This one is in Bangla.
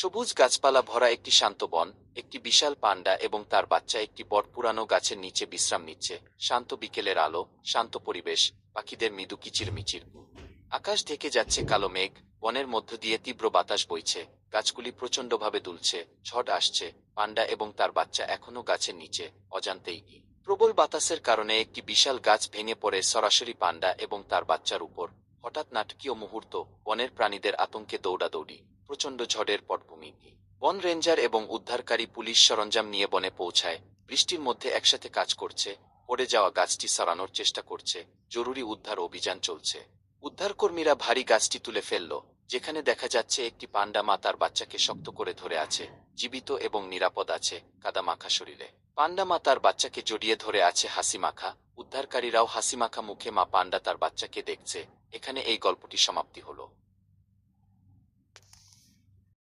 সবুজ গাছপালা ভরা একটি শান্ত বন, একটি বিশাল পান্ডা এবং তার বাচ্চা একটি বট পুরানো গাছের নিচে বিশ্রাম নিচ্ছে। শান্ত বিকেলের আলো, শান্ত পরিবেশ, পাখিদের মৃদু কিচিরমিচির। আকাশ ঢেকে যাচ্ছে কালো মেঘ, বনের মধ্য দিয়ে তীব্র বাতাস বইছে, গাছগুলি প্রচণ্ডভাবে দুলছে, ঝড় আসছে। পান্ডা এবং তার বাচ্চা এখনও গাছের নিচে, অজান্তেই। প্রবল বাতাসের কারণে একটি বিশাল গাছ ভেঙে পড়ে সরাসরি পান্ডা এবং তার বাচ্চার উপর। হঠাৎ নাটকীয় মুহূর্ত, বনের প্রাণীদের আতঙ্কে দৌড়াদৌড়ি, প্রচণ্ড ঝড়ের পটভূমি। বন রেঞ্জার এবং উদ্ধারকারী পুলিশ সরঞ্জাম নিয়ে বনে পৌঁছায়, বৃষ্টির মধ্যে একসাথে কাজ করছে, পড়ে যাওয়া গাছটি সরানোর চেষ্টা করছে, জরুরি উদ্ধার অভিযান চলছে। উদ্ধারকর্মীরা ভারী গাছটি তুলে ফেলল, যেখানে দেখা যাচ্ছে একটি পান্ডা মা তার বাচ্চাকে শক্ত করে ধরে আছে, জীবিত এবং নিরাপদ আছে, কাদা মাখা শরীরে। পান্ডা মা তার বাচ্চাকে জড়িয়ে ধরে আছে হাসি মাখা, উদ্ধারকারীরাও হাসি মাখা মুখে মা পান্ডা তার বাচ্চাকে দেখছে। এখানে এই গল্পটি সমাপ্তি হলো।